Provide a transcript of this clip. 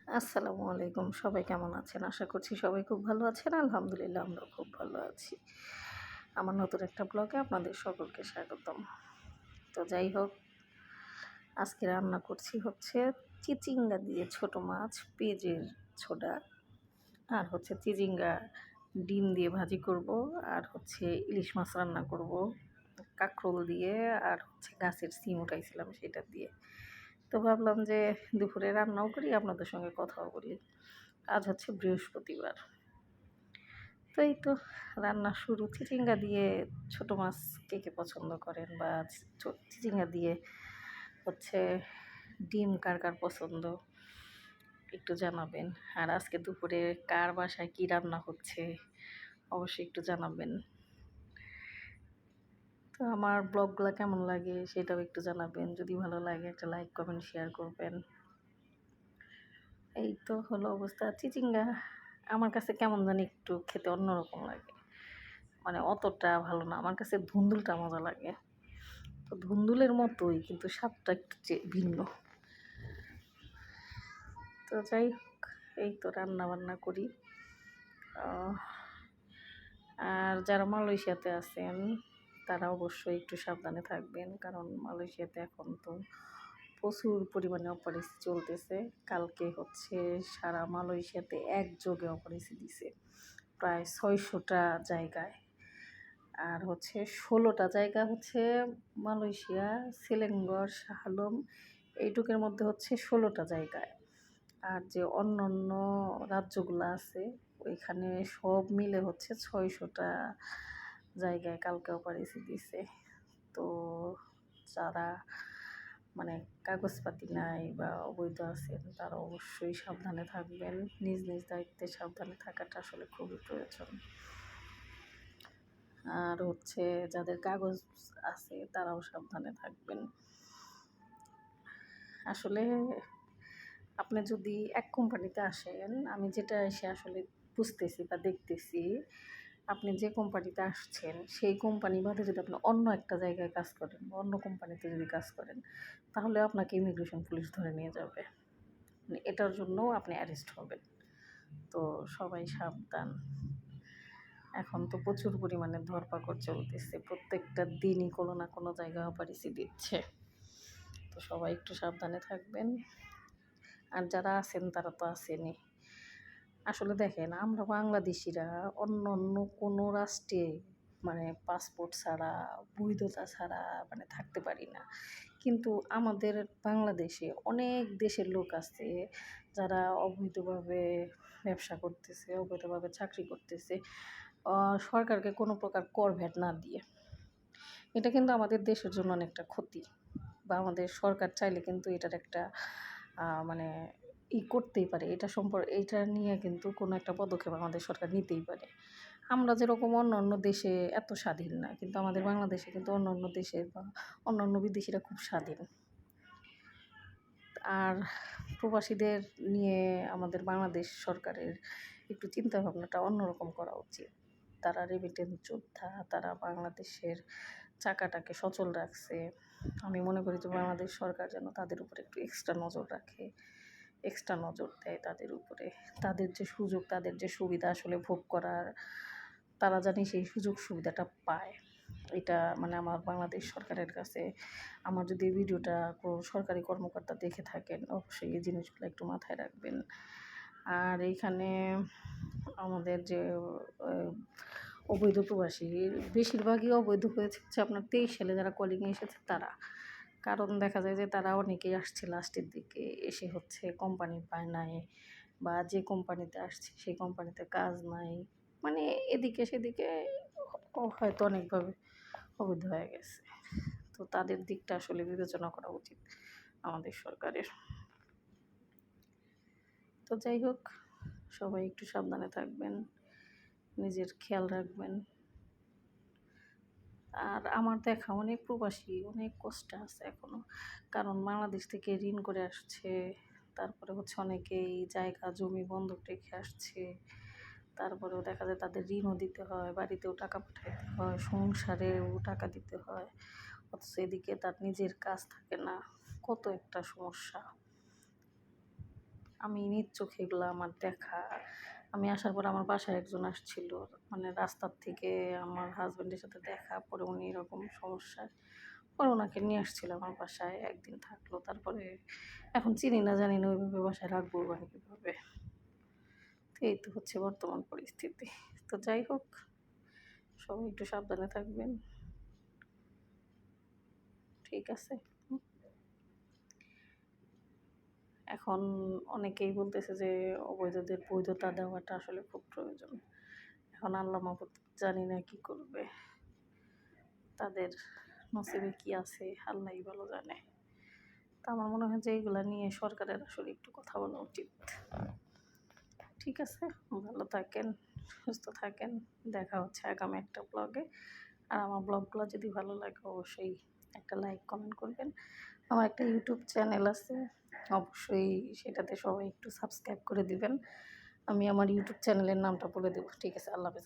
আসসালামু আলাইকুম। সবাই কেমন আছেন? আশা করছি সবাই খুব ভালো আছেন। আলহামদুলিল্লাহ আমরাও খুব ভালো আছি। আমার নতুন একটা ব্লগে আপনাদের সকলকে স্বাগতম। তো যাই হোক, আজকে রান্না করছি হচ্ছে চিচিঙ্গা দিয়ে ছোট মাছ, পেঁয়াজের ছোড়া, আর হচ্ছে চিচিঙ্গা ডিম দিয়ে ভাজি করব, আর হচ্ছে ইলিশ মাছ রান্না করব কাঁকরোল দিয়ে, আর হচ্ছে গাছের সিম উঠাইছিলাম সেটা দিয়ে। তো ভাবলাম যে দুপুরে রান্নাও করি, আপনাদের সঙ্গে কথাও বলি। আজ হচ্ছে বৃহস্পতিবার। তো এই তো রান্না শুরু। চিচিঙ্গা দিয়ে ছোট মাছ কে কে পছন্দ করেন, বা চিচিঙ্গা দিয়ে হচ্ছে ডিম কার কার পছন্দ একটু জানাবেন। আর আজকে দুপুরে কার বাসায় কী রান্না হচ্ছে অবশ্যই একটু জানাবেন। তো আমার ব্লগগুলো কেমন লাগে সেটাও একটু জানাবেন। যদি ভালো লাগে একটা লাইক কমেন্ট শেয়ার করবেন। এই তো হলো অবস্থা। চিচিঙ্গা আমার কাছে কেমন জানি একটু খেতে অন্যরকম লাগে, মানে অতটা ভালো না। আমার কাছে ধুন্দুলটা মজা লাগে। তো ধুন্দুলের মতোই, কিন্তু স্বাদটা একটু ভিন্ন। তো যাই হোক, এই তো রান্না বান্না করি। আর যারা মালয়েশিয়াতে আছেন তারা অবশ্যই একটু সাবধানে থাকবেন, কারণ মালয়েশিয়াতে এখন তো প্রচুর পরিমাণে অপারেশন চলতেছে। কালকে হচ্ছে সারা মালয়েশিয়াতে একযোগে অপারেশন দিছে প্রায় 600টা জায়গায়। আর হচ্ছে 16টা জায়গা হচ্ছে মালয়েশিয়া, সেলেঙ্গর, শাহ আলম, এইটুকের মধ্যে হচ্ছে 16টা জায়গায়। আর যে অন্য অন্য রাজ্যগুলো আছে ওইখানে সব মিলে হচ্ছে 600টা জায়গায় কালকে অপারেশন দিছে। তো যারা মানে কাগজপাতি নাই বা অবৈধ আছেন তারা অবশ্যই সাবধানে থাকবেন। নিজ নিজ দায়িত্বে সাবধানে থাকাটা আসলে খুবই প্রয়োজন। আর হচ্ছে যাদের কাগজ আছে তারাও সাবধানে থাকবেন। আসলে আপনি যদি এক কোম্পানিতে আসেন, আমি যেটা এসে আসলে বুঝতেছি বা দেখতেছি, আপনি যে কোম্পানিতে আসছেন সেই কোম্পানি বাদে যদি আপনি অন্য একটা জায়গায় কাজ করেন বা অন্য কোম্পানিতে যদি কাজ করেন, তাহলে আপনাকে ইমিগ্রেশন পুলিশ ধরে নিয়ে যাবে। মানে এটার জন্যও আপনি অ্যারেস্ট হবেন। তো সবাই সাবধান। এখন তো প্রচুর পরিমাণে ধরপাকড় চলতেছে, প্রত্যেকটা দিনই কোনো না কোনো জায়গায় অপারেশন দিচ্ছে। তো সবাই একটু সাবধানে থাকবেন। আর যারা আছেন তারা তো আছেনই। আসলে দেখেন, আমরা বাংলাদেশিরা অন্য অন্য কোনো রাষ্ট্রে মানে পাসপোর্ট ছাড়া, বৈধতা ছাড়া মানে থাকতে পারি না। কিন্তু আমাদের বাংলাদেশে অনেক দেশের লোক আছে যারা অবৈধভাবে ব্যবসা করতেছে, অবৈধভাবে চাকরি করতেছে, সরকারকে কোনো প্রকার কর ভ্যাট না দিয়ে। এটা কিন্তু আমাদের দেশের জন্য অনেকটা ক্ষতি, বা আমাদের সরকার চাইলে কিন্তু এটার একটা মানে করতেই পারে। এটা নিয়ে কিন্তু কোনো একটা পদক্ষেপ আমাদের সরকার নিতেই পারে। আমরা যেরকম অন্য অন্য দেশে এত স্বাধীন না, কিন্তু আমাদের বাংলাদেশে কিন্তু অন্য অন্য দেশের বা অন্য অন্য বিদেশিরা খুব স্বাধীন। আর প্রবাসীদের নিয়ে আমাদের বাংলাদেশ সরকারের একটু চিন্তাভাবনাটা অন্যরকম করা উচিত। তারা রেমিটেন্স যোদ্ধা, তারা বাংলাদেশের চাকাটাকে সচল রাখছে। আমি মনে করি যে বাংলাদেশ সরকার যেন তাদের উপরে একটু এক্সট্রা নজর রাখে, এক্সট্রা নজর দেয় তাদের উপরে। তাদের যে সুযোগ, তাদের যে সুবিধা আসলে ভোগ করার, তারা জানি সেই সুযোগ সুবিধাটা পায়। এটা মানে আমার বাংলাদেশ সরকারের কাছে, আমার যদি এই ভিডিওটা কোনো সরকারি কর্মকর্তা দেখে থাকেন অবশ্যই এই জিনিসগুলো একটু মাথায় রাখবেন। আর এইখানে আমাদের যে অবৈধ প্রবাসী, বেশিরভাগই অবৈধ হয়েছে হচ্ছে আপনার 23 সালে যারা কলিংয়ে এসেছে তারা। কারণ দেখা যায় যে তারা অনেকেই আসছে লাস্টের দিকে এসে হচ্ছে কোম্পানি পায় নাই, বা যে কোম্পানিতে আসছে সেই কোম্পানিতে কাজ নাই, মানে এদিকে সেদিকে হয়তো অনেকভাবে অবৈধ হয়ে গেছে। তো তাদের দিকটা আসলে বিবেচনা করা উচিত আমাদের সরকারের। তো যাই হোক, সবাই একটু সাবধানে থাকবেন, নিজের খেয়াল রাখবেন। আর আমার দেখা অনেক প্রবাসী অনেক কষ্টে আছে এখনও, কারণ বাংলাদেশ থেকে ঋণ করে আসছে, তারপরে হচ্ছে অনেকেই জায়গা জমি বন্ধক রেখে আসছে, তারপরেও দেখা যায় তাদের ঋণও দিতে হয়, বাড়িতেও টাকা পাঠাইতে হয়, সংসারেও টাকা দিতে হয়, অথচ এদিকে তার নিজের কাজ থাকে না। কত একটা সমস্যা। আমি নিজ চোখে এগুলো আমার দেখা। আমি আসার পর আমার বাসায় একজন আসছিল, মানে রাস্তার থেকে আমার হাজব্যান্ডের সাথে দেখা, পরে উনি এরকম সমস্যায়, পরে ওনাকে নিয়ে আসছিল আমার বাসায়, একদিন থাকলো। তারপরে এখন চিনি না জানি না ওইভাবে বাসায় রাখবো বা কীভাবে। তো এই তো হচ্ছে বর্তমান পরিস্থিতি। তো যাই হোক, সবাই একটু সাবধানে থাকবেন, ঠিক আছে? এখন অনেকেই বলতেছে যে অবৈধদের বৈধতা দেওয়াটা আসলে খুব প্রয়োজন। এখন আল্লাহ মাবুদ জানি না কি করবে, তাদের নসিবে কি আছে আল্লাহই ভালো জানে। তা আমার মনে হয় যে এইগুলা নিয়ে সরকারের আসলে একটু কথা বলা উচিত। ঠিক আছে, ভালো থাকেন, সুস্থ থাকেন। দেখা হচ্ছে আগামী একটা ব্লগে। আর আমার ব্লগগুলো যদি ভালো লাগে অবশ্যই একটা লাইক কমেন্ট করবেন। আমার একটা ইউটিউব চ্যানেল আছে, অবশ্যই সেটাতে সবাই একটু সাবস্ক্রাইব করে দিবেন। আমি আমার ইউটিউব চ্যানেলের নামটা বলে দেবো। ঠিক আছে, আল্লাহ হাফেজ।